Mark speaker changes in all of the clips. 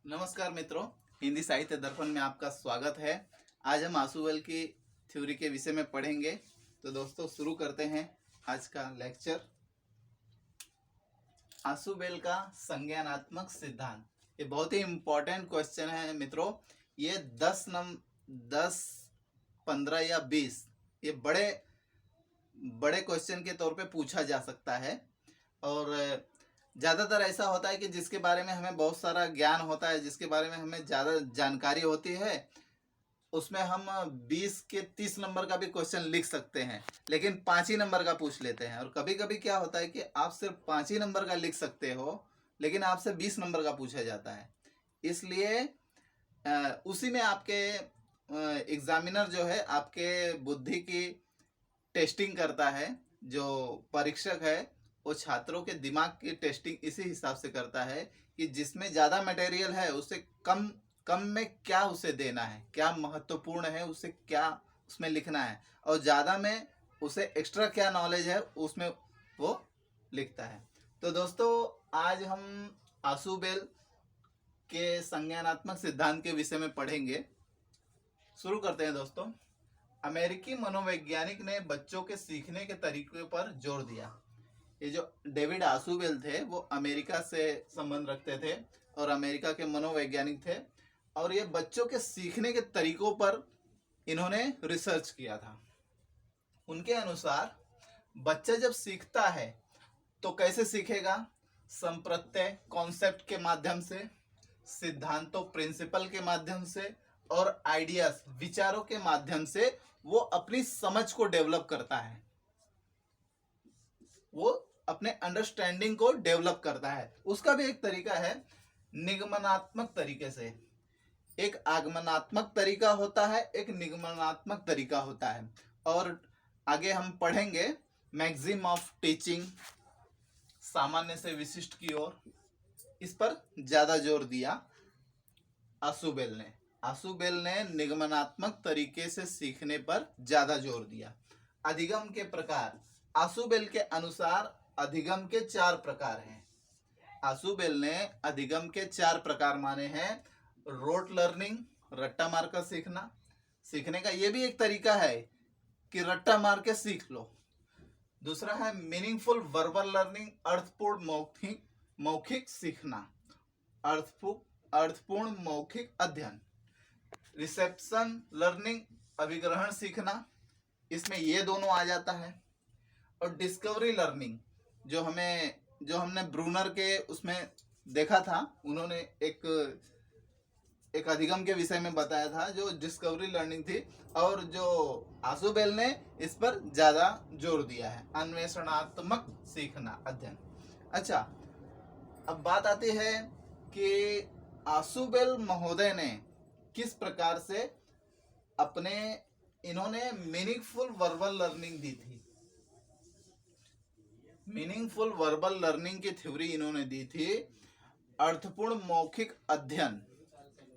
Speaker 1: नमस्कार मित्रों, हिंदी साहित्य दर्पण में आपका स्वागत है। आज हम आशुबेल की थ्योरी के विषय में पढ़ेंगे। तो दोस्तों शुरू करते हैं आज का लेक्चर। आशुबेल का संज्ञानात्मक सिद्धांत, ये बहुत ही इम्पोर्टेंट क्वेश्चन है मित्रों। ये 10, 15 या 20 ये बड़े क्वेश्चन के तौर पे पूछा जा सकता है। और ज़्यादातर ऐसा होता है कि जिसके बारे में हमें बहुत सारा ज्ञान होता है, जिसके बारे में हमें ज़्यादा जानकारी होती है, उसमें हम 20 के 30 नंबर का भी क्वेश्चन लिख सकते हैं, लेकिन 5 ही नंबर का पूछ लेते हैं। और कभी कभी क्या होता है कि आप सिर्फ 5 ही नंबर का लिख सकते हो, लेकिन आपसे 20 नंबर का पूछा जाता है। इसलिए उसी में आपके एग्जामिनर जो है आपके बुद्धि की टेस्टिंग करता है। जो परीक्षक है वो छात्रों के दिमाग की टेस्टिंग इसी हिसाब से करता है कि जिसमें ज़्यादा मटेरियल है उसे कम में क्या उसे देना है, क्या महत्वपूर्ण है उसे क्या उसमें लिखना है, और ज़्यादा में उसे एक्स्ट्रा क्या नॉलेज है उसमें वो लिखता है। तो दोस्तों आज हम आशुबेल के संज्ञानात्मक सिद्धांत के विषय में पढ़ेंगे। शुरू करते हैं दोस्तों। अमेरिकी मनोवैज्ञानिक ने बच्चों के सीखने के तरीके पर जोर दिया। ये जो डेविड आशुबेल थे वो अमेरिका से संबंध रखते थे और अमेरिका के मनोवैज्ञानिक थे, और ये बच्चों के सीखने के तरीकों पर इन्होंने रिसर्च किया था। उनके अनुसार बच्चा जब सीखता है तो कैसे सीखेगा? संप्रत्यय कॉन्सेप्ट के माध्यम से, सिद्धांतों प्रिंसिपल के माध्यम से, और आइडियाज विचारों के माध्यम से वो अपनी समझ को डेवलप करता है, वो अपने अंडरस्टैंडिंग को डेवलप करता है। उसका भी एक तरीका है निगमनात्मक तरीके से। एक आगमनात्मक तरीका होता है, एक निगमनात्मक तरीका होता है। और आगे हम पढ़ेंगे मैक्सिम ऑफ टीचिंग, सामान्य से विशिष्ट की ओर, इस पर ज्यादा जोर दिया आशुबेल ने निगमनात्मक तरीके से सीखने पर ज्यादा जोर दिया। अधिगम के प्रकार, आशुबेल के अनुसार अधिगम के 4 प्रकार हैं। आशुबेल ने अधिगम के 4 प्रकार माने हैं। रोट लर्निंग, रट्टा मार कर सीखना। सीखने का ये भी एक तरीका है कि रट्टा मार के सीख लो। दूसरा है मीनिंगफुल वर्बल लर्निंग, अर्थपूर्ण मौखिक सीखना, अर्थपूर्ण मौखिक अध्ययन। रिसेप्शन लर्निंग, अभिग्रहण सीखना, इसमें ये दोनों आ जाता है। और डिस्कवरी लर्निंग, जो हमने ब्रूनर के उसमें देखा था, उन्होंने एक अधिगम के विषय में बताया था जो डिस्कवरी लर्निंग थी, और जो आशुबेल ने इस पर ज्यादा जोर दिया है, अन्वेषणात्मक सीखना, अध्ययन। अच्छा, अब बात आती है कि आशुबेल महोदय ने किस प्रकार से इन्होंने मीनिंगफुल वर्बल लर्निंग दी थी। मीनिंगफुल वर्बल लर्निंग की थ्योरी इन्होंने दी थी अर्थपूर्ण मौखिक अध्ययन,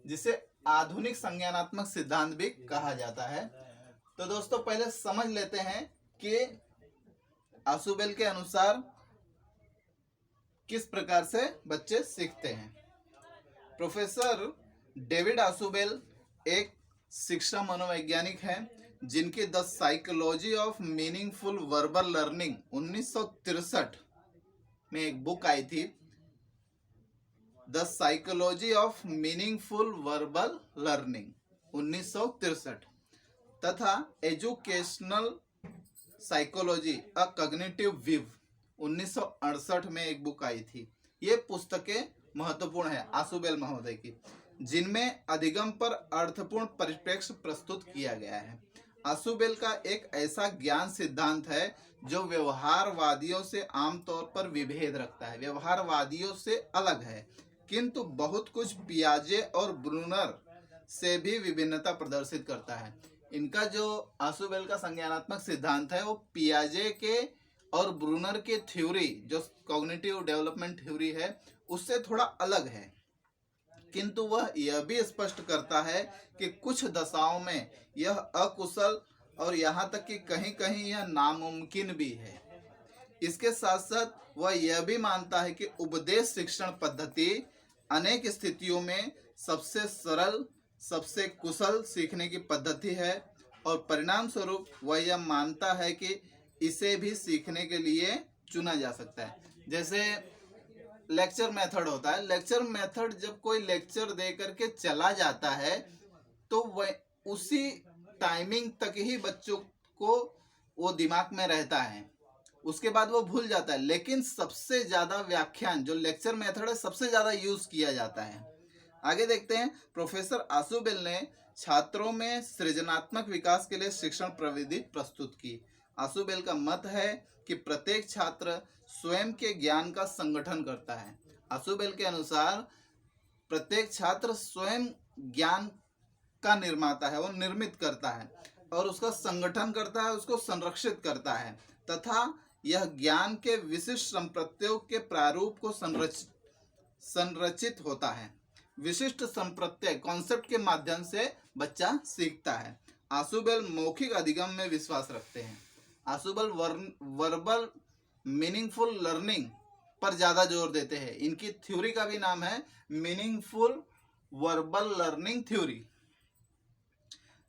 Speaker 1: जिसे आधुनिक संज्ञानात्मक सिद्धांत भी कहा जाता है। तो दोस्तों पहले समझ लेते हैं कि आशुबेल के अनुसार किस प्रकार से बच्चे सीखते हैं। प्रोफेसर डेविड आशुबेल एक शिक्षा मनोवैज्ञानिक हैं, जिनकी the psychology of meaningful verbal learning 1963 में एक बुक आई थी, the psychology of meaningful verbal learning 1963, तथा एजुकेशनल साइकोलॉजी अ कॉग्निटिव व्यू 1968 में एक बुक आई थी। ये पुस्तकें महत्वपूर्ण है आशुबेल महोदय की, जिनमें अधिगम पर अर्थपूर्ण परिप्रेक्ष्य प्रस्तुत किया गया है। आशुबेल का एक ऐसा ज्ञान सिद्धांत है जो व्यवहारवादियों से आमतौर पर विभेद रखता है, व्यवहारवादियों से अलग है, किंतु बहुत कुछ पियाजे और ब्रूनर से भी विभिन्नता प्रदर्शित करता है। इनका जो आशुबेल का संज्ञानात्मक सिद्धांत है वो पियाजे के और ब्रूनर के थ्योरी, जो कॉग्निटिव डेवलपमेंट थ्योरी है, उससे थोड़ा अलग है, किंतु वह यह भी स्पष्ट करता है कि कुछ दशाओं में यह अकुशल और यहाँ तक कि कहीं कहीं यह नामुमकिन भी है। इसके साथ साथ वह यह भी मानता है कि उपदेश शिक्षण पद्धति अनेक स्थितियों में सबसे सरल, सबसे कुशल सीखने की पद्धति है और परिणाम स्वरूप वह यह मानता है कि इसे भी सीखने के लिए चुना जा सकता है। जैसे लेक्चर मेथड होता है, लेक्चर मेथड जब कोई लेक्चर दे करके चला जाता है तो वह उसी टाइमिंग तक ही बच्चों को वो दिमाग में रहता है, उसके बाद वो भूल जाता है। लेकिन सबसे ज्यादा व्याख्यान जो लेक्चर मेथड है सबसे ज्यादा यूज किया जाता है। आगे देखते हैं, प्रोफेसर आशुबेल ने छात्रों में सृजनात्मक विकास के लिए शिक्षण प्रविधि प्रस्तुत की। आशुबेल का मत है कि प्रत्येक छात्र स्वयं के ज्ञान का संगठन करता है। आशुबेल के अनुसार प्रत्येक छात्र स्वयं ज्ञान का निर्माता है, वो निर्मित करता है और उसका संगठन करता है, उसको संरक्षित करता है तथा यह ज्ञान के विशिष्ट संप्रत्यों के प्रारूप को संरचित होता है। विशिष्ट संप्रत्यय कॉन्सेप्ट के माध्यम से बच्चा सीखता है। आशुबेल मौखिक अधिगम में विश्वास रखते हैं। आशुबेल वर्बल मीनिंगफुल लर्निंग पर ज्यादा जोर देते हैं। इनकी थ्योरी का भी नाम है मीनिंगफुल वर्बल लर्निंग थ्योरी,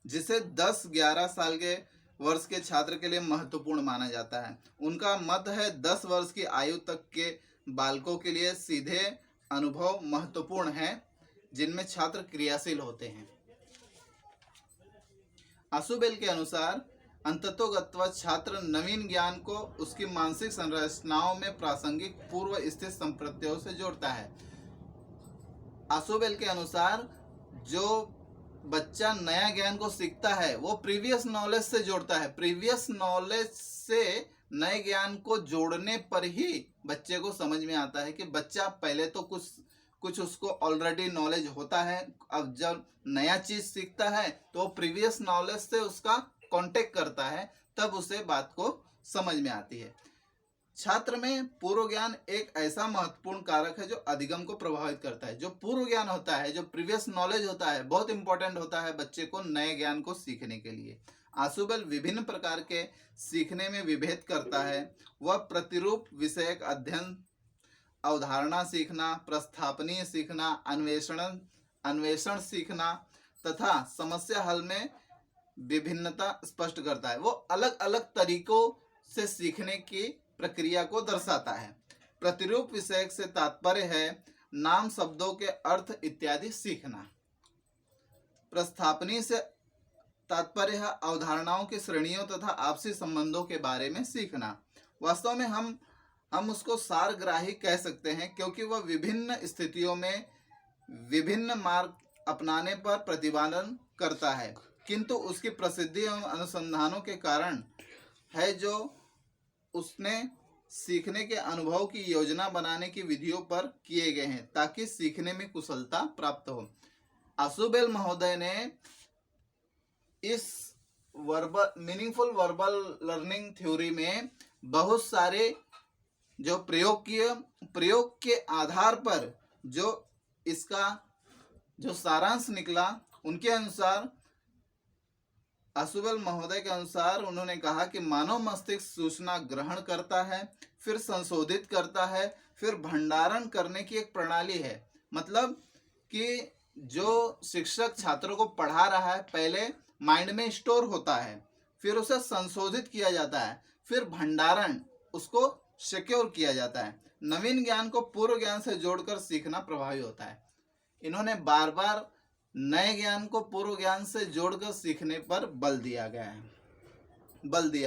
Speaker 1: जिसे 10-11 साल के वर्ष के छात्र के लिए महत्वपूर्ण माना जाता है। उनका मत है 10 वर्ष की आयु तक के बालकों के लिए सीधे अनुभव महत्वपूर्ण है, जिनमें छात्र क्रियाशील होते हैं। आशुबेल के अनुसार अंततोगत्वा छात्र नवीन ज्ञान को उसकी मानसिक संरचनाओं में प्रासंगिक पूर्व स्थित संप्रत्यों से जोड़ता है। आशुबेल के अनुसार जो बच्चा नया ज्ञान को सीखता है वो प्रीवियस नॉलेज से जोड़ता है। प्रीवियस नॉलेज से नए ज्ञान को जोड़ने पर ही बच्चे को समझ में आता है कि बच्चा पहले तो कुछ उसको ऑलरेडी नॉलेज होता है, अब जब नया चीज सीखता है तो प्रीवियस नॉलेज से उसका कांटेक्ट करता है, तब उसे बात को समझ में आती है। छात्र में पूर्व ज्ञान एक ऐसा महत्वपूर्ण कारक है जो अधिगम को प्रभावित करता है। जो पूर्व ज्ञान होता है, जो प्रीवियस नॉलेज होता है, बहुत इंपॉर्टेंट होता है बच्चे को नए ज्ञान को सीखने के लिए। आशुबेल विभिन्न प्रकार के सीखने में विभेद करता है। वह प्रतिरूप विषयक अध्ययन, अवधारणा सीखना, प्रस्थापनीय सीखना, अन्वेषण सीखना तथा समस्या हल में विभिन्नता स्पष्ट करता है। वो अलग अलग तरीकों से सीखने की प्रक्रिया को दर्शाता है। प्रतिरूप विषयक से तात्पर्य है नाम, शब्दों के अर्थ इत्यादि सीखना। प्रस्थापनीय से तात्पर्य है अवधारणाओं की श्रेणियों तथा आपसी संबंधों के बारे में सीखना। वास्तव में हम उसको सारग्राही कह सकते हैं, क्योंकि वह विभिन्न स्थितियों में विभिन्न मार्ग अपनाने पर प्रतिपादन करता है, किंतु उसकी प्रसिद्धि एवं अनुसंधानों के कारण है जो उसने सीखने के अनुभव की योजना बनाने की विधियों पर किए गए हैं ताकि सीखने में कुशलता प्राप्त हो। आशुबेल महोदय ने इस मीनिंगफुल वर्बल लर्निंग थ्योरी में बहुत सारे जो प्रयोग के आधार पर जो इसका जो सारांश निकला, उनके अनुसार आशुबेल महोदय के अनुसार उन्होंने कहा कि मानव मस्तिष्क सूचना ग्रहण करता है, फिर संशोधित करता है, फिर भंडारण करने की एक प्रणाली है। मतलब कि जो शिक्षक छात्रों को पढ़ा रहा है पहले माइंड में स्टोर होता है, फिर उसे संशोधित किया जाता है, फिर भंडारण उसको सिक्योर किया जाता है। नवीन ज्ञान को पूर्व ज्ञान से जोड़कर सीखना प्रभावी होता है। इन्होंने बार बार नए ज्ञान को पूर्व ज्ञान से जोड़कर सीखने पर बल दिया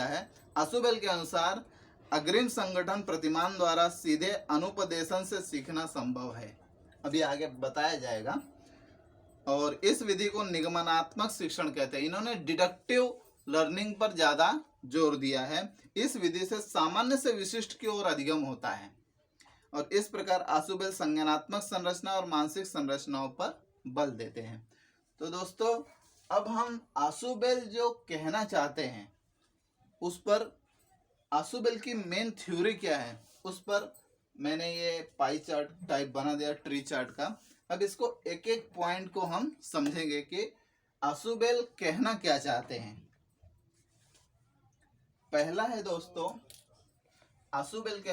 Speaker 1: है। आशुबेल के अनुसार अग्रिम संगठन प्रतिमान द्वारा सीधे अनुपदेशन से सीखना संभव है। अभी आगे बताया जाएगा। और इस विधि को निगमनात्मक शिक्षण कहते हैं। इन्होंने डिडक्टिव लर्निंग पर ज्यादा जोर दिया है। इस विधि से सामान्य से विशिष्ट की ओर अधिगम होता है और इस प्रकार आशुबेल संज्ञानात्मक संरचना और मानसिक संरचनाओं पर बल देते हैं। तो दोस्तों, अब हम आशुबेल जो कहना चाहते हैं उस पर, आशुबेल की मेन थ्योरी क्या है उस पर मैंने ये पाई चार्ट टाइप बना दिया, ट्री चार्ट का। अब इसको एक एक पॉइंट को हम समझेंगे कि आशुबेल कहना क्या चाहते हैं। पहला है दोस्तों, आशुबेल के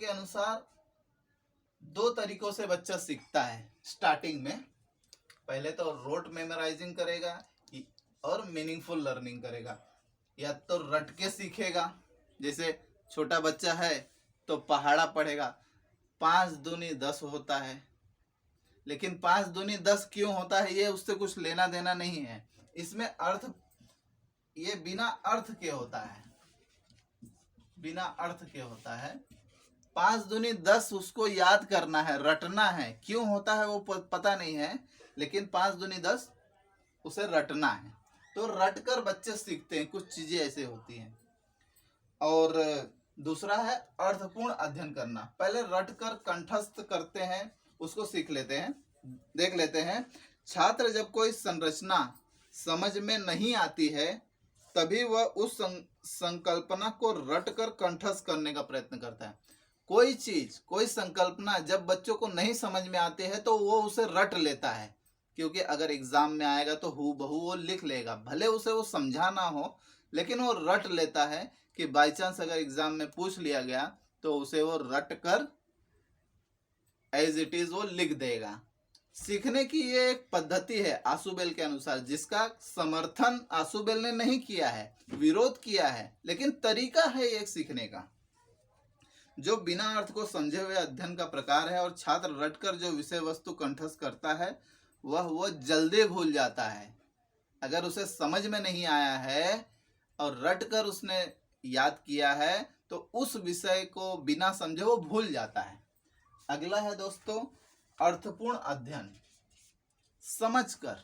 Speaker 1: अनुसार दो तरीकों से बच्चा सीखता है स्टार्टिंग में। पहले तो रोट मेमोराइजिंग करेगा और मीनिंगफुल लर्निंग करेगा। या तो रट के सीखेगा, जैसे छोटा बच्चा है तो पहाड़ा पढ़ेगा, 5 दूनी 10 होता है, लेकिन 5 दूनी 10 क्यों होता है ये उससे कुछ लेना देना नहीं है। इसमें अर्थ, ये बिना अर्थ के होता है, बिना अर्थ के होता है। 5 दूनी 10 उसको याद करना है, रटना है, क्यों होता है वो पता नहीं है, लेकिन 5 दूनी 10 उसे रटना है। तो रट कर बच्चे सीखते हैं, कुछ चीजें ऐसे होती हैं। और दूसरा है अर्थपूर्ण अध्ययन करना। पहले रट कर कंठस्थ करते हैं, उसको सीख लेते हैं, देख लेते हैं। छात्र जब कोई संरचना समझ में नहीं आती है तभी वह उस संकल्पना को रट कर कंठस्थ करने का प्रयत्न करता है। कोई चीज, कोई संकल्पना जब बच्चों को नहीं समझ में आती है तो वो उसे रट लेता है, क्योंकि अगर एग्जाम में आएगा तो हूबहू वो लिख लेगा, भले उसे वो समझा ना हो, लेकिन वो रट लेता है कि बाई चांस अगर एग्जाम में पूछ लिया गया तो उसे वो रट कर एज इट इज वो लिख देगा। सीखने की ये एक पद्धति है आशुबेल के अनुसार, जिसका समर्थन आशुबेल ने नहीं किया है, विरोध किया है, लेकिन तरीका है एक सीखने का, जो बिना अर्थ को समझे हुए अध्ययन का प्रकार है। और छात्र रटकर जो विषय वस्तु कंठस्थ करता है वह जल्दी भूल जाता है। अगर उसे समझ में नहीं आया है और रटकर उसने याद किया है तो उस विषय को बिना समझे वो भूल जाता है। अगला है दोस्तों अर्थपूर्ण अध्ययन। समझकर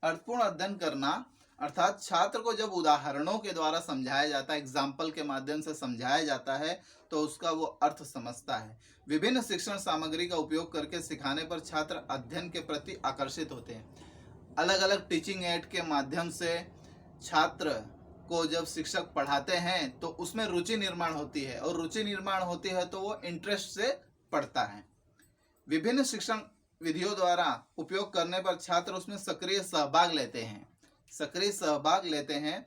Speaker 1: अर्थपूर्ण अध्ययन करना अर्थात छात्र को जब उदाहरणों के द्वारा समझाया जाता है, एग्जाम्पल के माध्यम से समझाया जाता है तो उसका वो अर्थ समझता है। विभिन्न शिक्षण सामग्री का उपयोग करके सिखाने पर छात्र अध्ययन के प्रति आकर्षित होते हैं। अलग अलग टीचिंग एड के माध्यम से छात्र को जब शिक्षक पढ़ाते हैं तो उसमें रुचि निर्माण होती है, और रुचि निर्माण होती है तो वो इंटरेस्ट से पढ़ता है। विभिन्न शिक्षण विधियों द्वारा उपयोग करने पर छात्र उसमें सक्रिय सहभाग लेते हैं, सक्रिय सहभाग लेते हैं,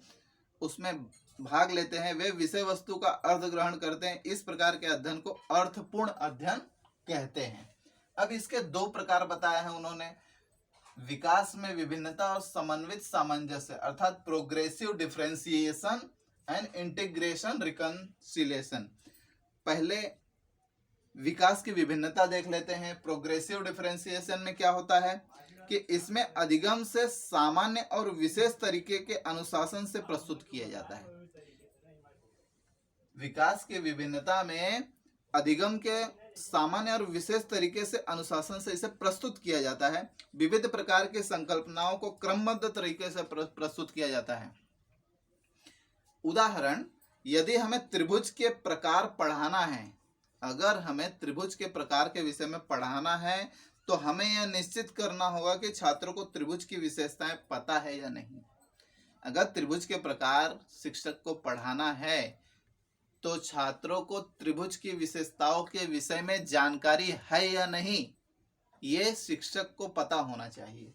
Speaker 1: उसमें भाग लेते हैं, वे विषय वस्तु का अर्थ ग्रहण करते हैं। इस प्रकार के अध्ययन को अर्थपूर्ण अध्ययन कहते हैं। अब इसके दो प्रकार बताए हैं उन्होंने, विकास में विभिन्नता और समन्वित सामंजस्य, अर्थात progressive differentiation and integration reconciliation. पहले विकास की विभिन्नता देख लेते हैं। प्रोग्रेसिव डिफरेंशिएशन में क्या होता है कि इसमें अधिगम से सामान्य और विशेष तरीके के अनुशासन से प्रस्तुत किया जाता है। विकास की विभिन्नता में अधिगम के सामान्य और विशेष तरीके से अनुशासन से इसे प्रस्तुत किया जाता है। विविध प्रकार की संकल्पनाओं को क्रमबद्ध तरीके से प्रस्तुत किया जाता है। उदाहरण, यदि हमें त्रिभुज के प्रकार पढ़ाना है, अगर हमें त्रिभुज के प्रकार के विषय में पढ़ाना है तो हमें यह निश्चित करना होगा कि छात्रों को त्रिभुज की विशेषताएं पता है या नहीं। अगर त्रिभुज के प्रकार शिक्षक को पढ़ाना है तो छात्रों को त्रिभुज की विशेषताओं के विषय में जानकारी है या नहीं, ये शिक्षक को पता होना चाहिए।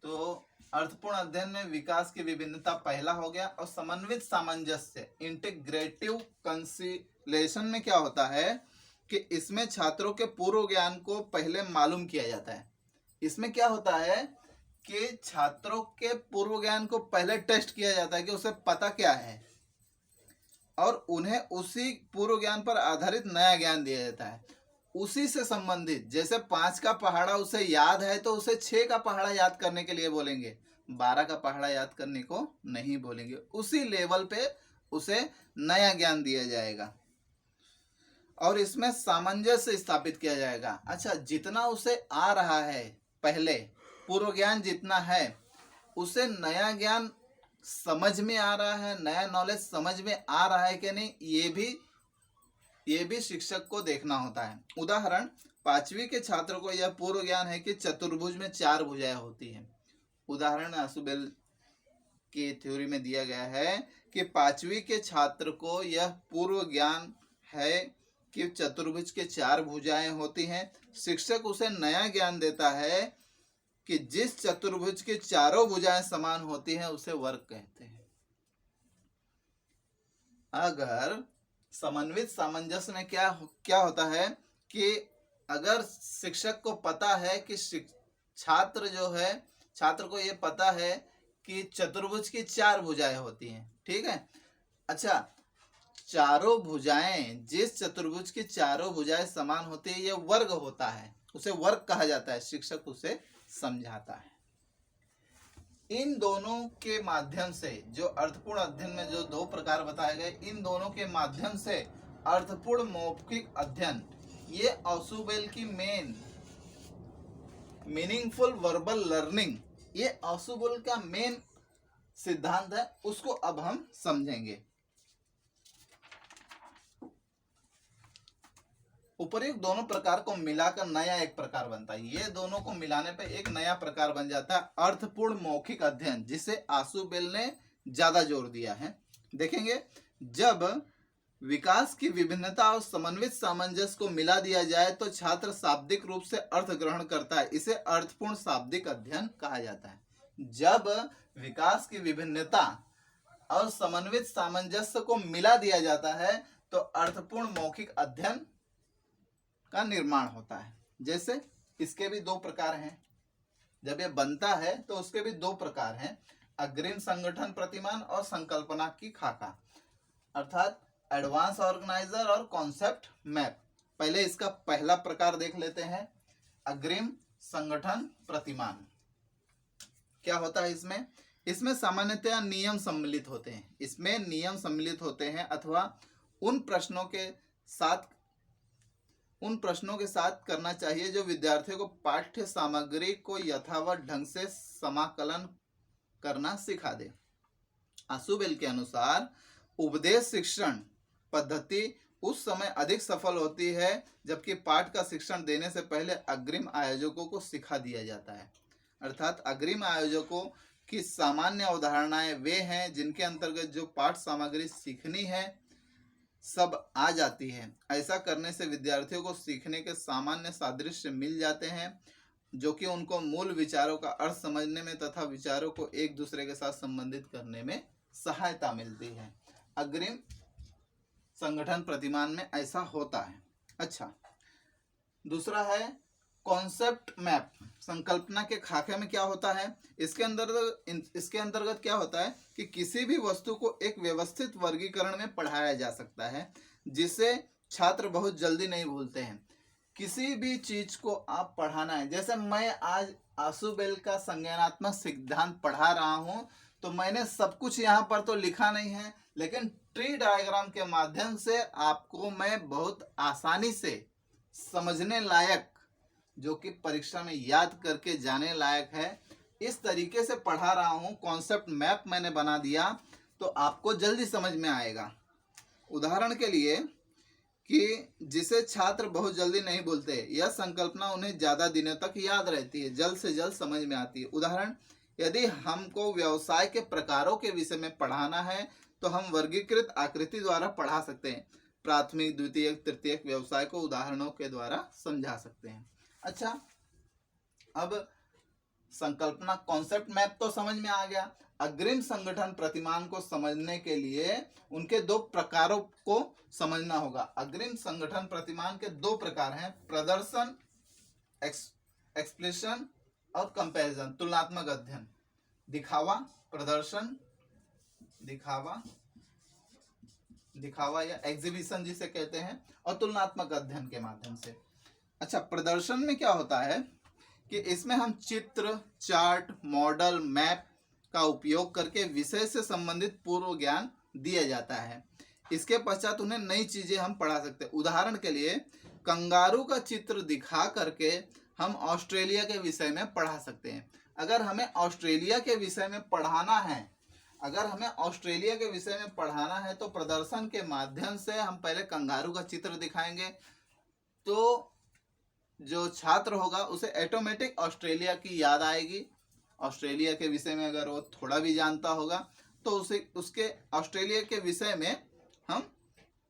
Speaker 1: तो अर्थपूर्ण अध्ययन में विकास की विभिन्नता पहला हो गया। और समन्वित सामंजस्य इंटीग्रेटिव कंसिलेशन में क्या होता है कि इसमें छात्रों के पूर्व ज्ञान को पहले मालूम किया जाता है। इसमें क्या होता है कि छात्रों के पूर्व ज्ञान को पहले टेस्ट किया जाता है कि उसे पता क्या है, और उन्हें उसी पूर्व ज्ञान पर आधारित नया ज्ञान दिया जाता है, उसी से संबंधित। जैसे 5 का पहाड़ा उसे याद है तो उसे 6 का पहाड़ा याद करने के लिए बोलेंगे, 12 का पहाड़ा याद करने को नहीं बोलेंगे। उसी लेवल पे उसे नया ज्ञान दिया जाएगा और इसमें सामंजस्य स्थापित किया जाएगा। अच्छा, जितना उसे आ रहा है, पहले पूर्व ज्ञान जितना है, उसे नया ज्ञान समझ में आ रहा है, नया नॉलेज समझ में आ रहा है कि नहीं, ये भी शिक्षक को देखना होता है। उदाहरण, 5वीं के छात्र को यह पूर्व ज्ञान है कि चतुर्भुज में 4 भुजाएं होती हैं। उदाहरण आशुबेल की थ्योरी में दिया गया है कि 5वीं के छात्र को यह पूर्व ज्ञान है कि चतुर्भुज के 4 भुजाएं होती हैं। शिक्षक उसे नया ज्ञान देता है कि जिस चतुर्भुज की चारों भुजाएं समान होती हैं उसे वर्ग कहते हैं। अगर समन्वित सामंजस्य में क्या होता है कि अगर शिक्षक को पता है कि छात्र जो है, छात्र को ये पता है कि चतुर्भुज की 4 भुजाएं होती हैं, ठीक है। अच्छा, चारों भुजाएं, जिस चतुर्भुज की चारों भुजाएं समान होती है, ये वर्ग होता है, उसे वर्ग कहा जाता है, शिक्षक उसे समझाता है। इन दोनों के माध्यम से, जो अर्थपूर्ण अध्ययन में जो 2 प्रकार बताए गए, इन दोनों के माध्यम से अर्थपूर्ण मौखिक अध्ययन, ये ऑसुबेल की मीनिंगफुल वर्बल लर्निंग, ये ऑसुबेल का मेन सिद्धांत है, उसको अब हम समझेंगे। उपयुक्त दोनों प्रकार को मिलाकर नया एक प्रकार बनता है। ये दोनों को मिलाने पे एक नया प्रकार बन जाता है अर्थपूर्ण मौखिक अध्ययन, जिसे आशुबेल ने ज्यादा जोर दिया है। देखेंगे, जब विकास की विभिन्नता और समन्वित सामंजस्य को मिला दिया जाए तो छात्र शाब्दिक रूप से अर्थ ग्रहण करता है, इसे अर्थपूर्ण शाब्दिक अध्ययन कहा जाता है। जब विकास की विभिन्नता और समन्वित सामंजस्य को मिला दिया जाता है तो अर्थपूर्ण मौखिक अध्ययन का निर्माण होता है। जैसे इसके भी 2 प्रकार हैं, जब ये बनता है तो उसके भी 2 प्रकार हैं, अग्रिम संगठन प्रतिमान और संकल्पना की खाका, अर्थात एडवांस ऑर्गेनाइजर और कॉन्सेप्ट मैप। पहले इसका पहला प्रकार देख लेते हैं, अग्रिम संगठन प्रतिमान। क्या होता है इसमें? इसमें सामान्यतया नियम सम्मिलित होते हैं, इसमें नियम सम्मिलित होते हैं अथवा उन प्रश्नों के साथ करना चाहिए जो विद्यार्थियों को पाठ्य सामग्री को यथावत ढंग से समाकलन करना सिखा दे। आशुबेल के अनुसार उपदेश शिक्षण पद्धति उस समय अधिक सफल होती है जबकि पाठ का शिक्षण देने से पहले अग्रिम आयोजकों को सिखा दिया जाता है। अर्थात अग्रिम आयोजकों की सामान्य अवधारणाएं वे हैं जिनके अंतर्गत जो पाठ सामग्री सीखनी है सब आ जाती है। ऐसा करने से विद्यार्थियों को सीखने के सामान्य सादृश्य मिल जाते हैं जो कि उनको मूल विचारों का अर्थ समझने में तथा विचारों को एक दूसरे के साथ संबंधित करने में सहायता मिलती है। अग्रिम संगठन प्रतिमान में ऐसा होता है। अच्छा, दूसरा है कॉन्सेप्ट मैप। संकल्पना के खाके में क्या होता है? इसके अंतर्गत क्या होता है कि किसी भी वस्तु को एक व्यवस्थित वर्गीकरण में पढ़ाया जा सकता है जिसे छात्र बहुत जल्दी नहीं भूलते हैं। किसी भी चीज को आप पढ़ाना है, जैसे मैं आज आशुबेल का संज्ञानात्मक सिद्धांत पढ़ा रहा हूं तो मैंने सब कुछ यहाँ पर तो लिखा नहीं है, लेकिन ट्री डायग्राम के माध्यम से आपको मैं बहुत आसानी से समझने लायक, जो कि परीक्षा में याद करके जाने लायक है, इस तरीके से पढ़ा रहा हूं। कॉन्सेप्ट मैप मैंने बना दिया तो आपको जल्दी समझ में आएगा। उदाहरण के लिए कि जिसे छात्र बहुत जल्दी नहीं भूलते, यह संकल्पना उन्हें ज्यादा दिनों तक याद रहती है, जल्द से जल्द समझ में आती है। उदाहरण, यदि हमको व्यवसाय के प्रकारों के विषय में पढ़ाना है तो हम वर्गीकृत आकृति द्वारा पढ़ा सकते हैं। प्राथमिक, द्वितीयक, तृतीयक व्यवसाय को उदाहरणों के द्वारा समझा सकते हैं। अच्छा, अब संकल्पना कॉन्सेप्ट मैप तो समझ में आ गया। अग्रिम संगठन प्रतिमान को समझने के लिए उनके 2 प्रकारों को समझना होगा। अग्रिम संगठन प्रतिमान के 2 प्रकार हैं, प्रदर्शन एक्सप्रेशन और कंपैरिजन, तुलनात्मक अध्ययन। दिखावा, प्रदर्शन, दिखावा या एग्जीबिशन जिसे कहते हैं, और तुलनात्मक अध्ययन के माध्यम से। अच्छा, प्रदर्शन में क्या होता है कि इसमें हम चित्र, चार्ट, मॉडल, मैप का उपयोग करके विषय से संबंधित पूर्व ज्ञान दिया जाता है। इसके पश्चात उन्हें नई चीजें हम पढ़ा सकते हैं। उदाहरण के लिए कंगारू का चित्र दिखा करके हम ऑस्ट्रेलिया के विषय में पढ़ा सकते हैं। अगर हमें ऑस्ट्रेलिया के विषय में पढ़ाना है तो प्रदर्शन के माध्यम से हम पहले कंगारू का चित्र दिखाएंगे तो जो छात्र होगा उसे ऑटोमेटिक ऑस्ट्रेलिया की याद आएगी। ऑस्ट्रेलिया के विषय में अगर वो थोड़ा भी जानता होगा तो उसके ऑस्ट्रेलिया के विषय में हम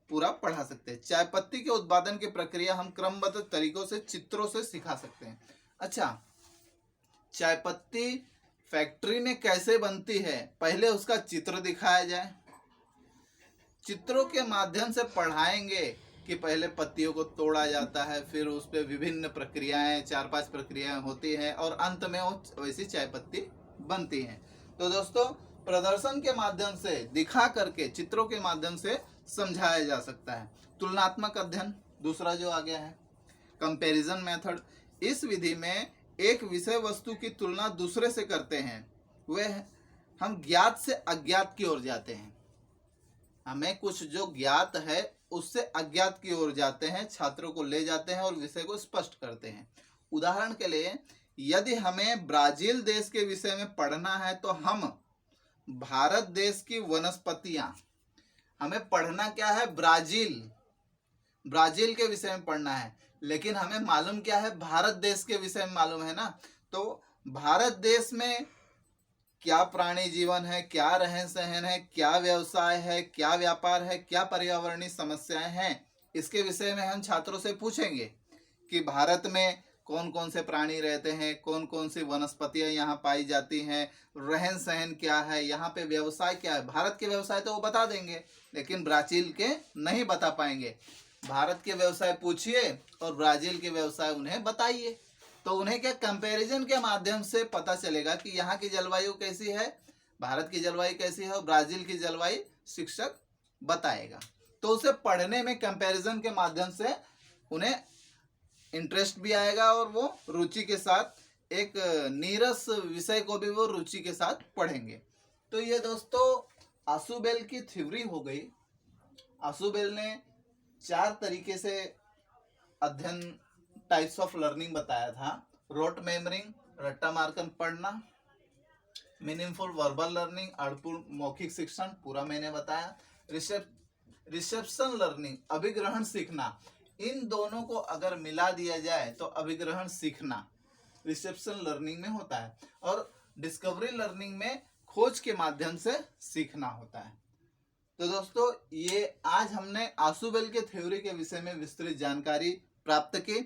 Speaker 1: पूरा पढ़ा सकते हैं। चाय पत्ती के उत्पादन की प्रक्रिया हम क्रमबद्ध तरीकों से चित्रों से सिखा सकते हैं। अच्छा, चाय पत्ती फैक्ट्री में कैसे बनती है, पहले उसका चित्र दिखाया जाए, चित्रों के माध्यम से पढ़ाएंगे कि पहले पत्तियों को तोड़ा जाता है, फिर उस पर विभिन्न प्रक्रियाएं, 4-5 प्रक्रियाएं होती हैं और अंत में वो वैसी चाय पत्ती बनती हैं। तो दोस्तों प्रदर्शन के माध्यम से, दिखा करके, चित्रों के माध्यम से समझाया जा सकता है। तुलनात्मक अध्ययन दूसरा जो आ गया है, कंपैरिजन मेथड। इस विधि में एक विषय वस्तु की तुलना दूसरे से करते हैं। वह हम ज्ञात से अज्ञात की ओर जाते हैं। हमें कुछ जो ज्ञात है उससे अज्ञात की ओर जाते हैं, छात्रों को ले जाते हैं और विषय को स्पष्ट करते हैं। उदाहरण के लिए, यदि हमें ब्राजील देश के विषय में पढ़ना है तो हम भारत देश की वनस्पतियां, हमें पढ़ना क्या है, ब्राजील, ब्राजील के विषय में पढ़ना है, लेकिन हमें मालूम क्या है, भारत देश के विषय में मालूम है ना। तो भारत देश में क्या प्राणी जीवन है, क्या रहन सहन है, क्या व्यवसाय है, क्या व्यापार है, क्या पर्यावरणीय समस्याएं हैं, इसके विषय में हम छात्रों से पूछेंगे कि भारत में कौन कौन से प्राणी रहते हैं, कौन कौन सी वनस्पतियां यहाँ पाई जाती हैं, रहन सहन क्या है, यहाँ पे व्यवसाय क्या है। भारत के व्यवसाय तो वो बता देंगे, लेकिन ब्राजील के नहीं बता पाएंगे। भारत के व्यवसाय पूछिए और ब्राजील के व्यवसाय उन्हें बताइए, तो उन्हें क्या कंपैरिजन के माध्यम से पता चलेगा कि यहाँ की जलवायु कैसी है, भारत की जलवायु कैसी है और ब्राजील की जलवायु शिक्षक बताएगा। तो उसे पढ़ने में कंपैरिजन के माध्यम से उन्हें इंटरेस्ट भी आएगा और वो रुचि के साथ एक नीरस विषय को भी वो रुचि के साथ पढ़ेंगे। तो ये दोस्तों आशुबेल की थ्योरी हो गई। आशुबेल ने 4 तरीके से अध्ययन, टाइप्स ऑफ लर्निंग बताया था। रोट मेमोरिंग, रट्टा मारकर पढ़ना, मीनिंगफुल वर्बल लर्निंग, अर्थपूर्ण मौखिक शिक्षण, पूरा मैंने बताया। रिसेप्शन लर्निंग, अभिग्रहण सीखना। इन दोनों को अगर मिला दिया जाए तो अभिग्रहण सीखना रिसेप्शन लर्निंग में होता है, और डिस्कवरी लर्निंग में खोज के माध्यम से सीखना होता है। तो दोस्तों ये आज हमने आशुबेल के थ्योरी के विषय में विस्तृत जानकारी प्राप्त की।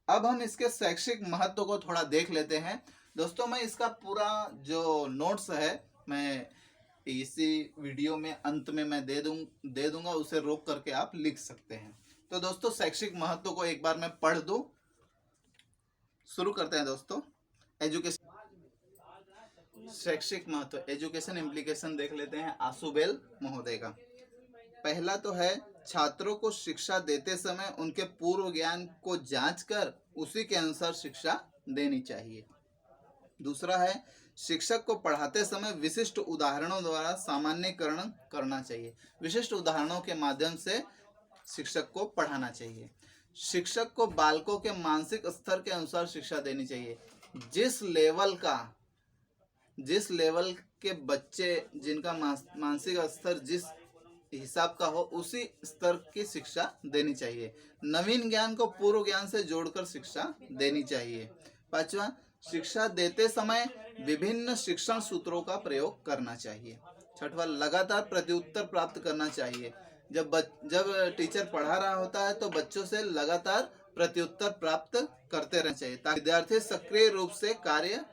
Speaker 1: अब हम इसके शैक्षिक महत्व को थोड़ा देख लेते हैं। दोस्तों मैं इसका पूरा जो नोट्स है मैं इसी वीडियो में अंत में मैं दे दूंगा, उसे रोक करके आप लिख सकते हैं। तो दोस्तों शैक्षिक महत्व को एक बार मैं पढ़ दूं। शुरू करते हैं दोस्तों। एजुकेशन, शैक्षिक महत्व, एजुकेशन इम्प्लीकेशन देख लेते हैं आशुबेल महोदय का। पहला तो है, छात्रों को शिक्षा देते समय उनके पूर्व ज्ञान को जांचकर उसी के अनुसार शिक्षा देनी चाहिए। दूसरा है, शिक्षक को पढ़ाते समय विशिष्ट उदाहरणों द्वारा सामान्यीकरण करना चाहिए। विशिष्ट उदाहरणों के माध्यम से शिक्षक को पढ़ाना चाहिए। शिक्षक को बालकों के मानसिक स्तर के अनुसार शिक्षा देनी चाहिए। जिस लेवल के बच्चे, जिनका मानसिक स्तर जिस हिसाब का हो, उसी स्तर की शिक्षा देनी चाहिए। नवीन ज्ञान को पूर्व ज्ञान से जोड़कर शिक्षा देनी चाहिए। पांचवा, शिक्षा देते समय विभिन्न शिक्षण सूत्रों का प्रयोग करना चाहिए। छठवां, लगातार प्रत्युत्तर प्राप्त करना चाहिए। जब टीचर पढ़ा रहा होता है तो बच्चों से लगातार प्रत्युत्तर प्राप्त करते रहना चाहिए, ताकि विद्यार्थी सक्रिय रूप से कार्य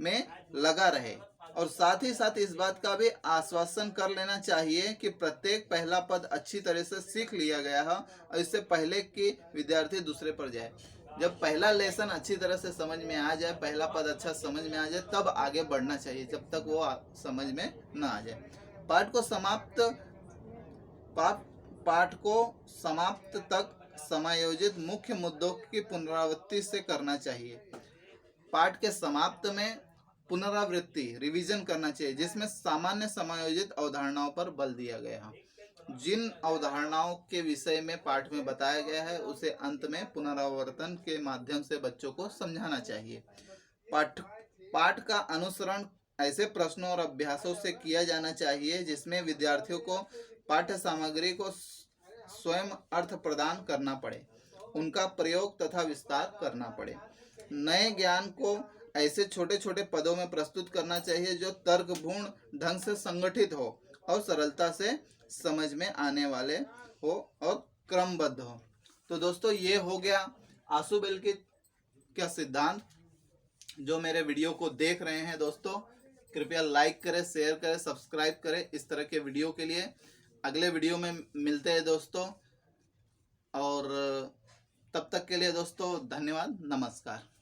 Speaker 1: में लगा रहे। और साथ ही साथ इस बात का भी आश्वासन कर लेना चाहिए कि प्रत्येक पहला पद अच्छी तरह से सीख लिया गया है, और इससे पहले कि विद्यार्थी दूसरे पर जाए। जब पहला लेसन अच्छी तरह से समझ में आ जाए, पहला पद अच्छा समझ में आ जाए, तब आगे बढ़ना चाहिए, जब तक वो समझ में ना आ जाए। पाठ को समाप्त तक समायोजित मुख्य मुद्दों की पुनरावृत्ति से करना चाहिए। पाठ के समाप्त में पुनरावृत्ति, रिवीजन करना चाहिए, जिसमें सामान्य समायोजित अवधारणाओं पर बल दिया गया है। जिन अवधारणाओं के विषय में पाठ में बताया गया है उसे अंत में पुनरावर्तन के माध्यम से बच्चों को समझाना चाहिए। पाठ का अनुसरण ऐसे प्रश्नों और अभ्यासों से किया जाना चाहिए जिसमें विद्यार्थियों को पाठ्य सामग्री को स्वयं अर्थ प्रदान करना पड़े, उनका प्रयोग तथा विस्तार करना पड़े। नए ज्ञान को ऐसे छोटे छोटे पदों में प्रस्तुत करना चाहिए जो तर्कपूर्ण ढंग से संगठित हो और सरलता से समझ में आने वाले हो और क्रमबद्ध हो। तो दोस्तों ये हो गया आशुबेल का सिद्धांत। जो मेरे वीडियो को देख रहे हैं दोस्तों, कृपया लाइक करें, शेयर करें, सब्सक्राइब करें इस तरह के वीडियो के लिए। अगले वीडियो में मिलते हैं दोस्तों। और तब तक के लिए दोस्तों धन्यवाद, नमस्कार।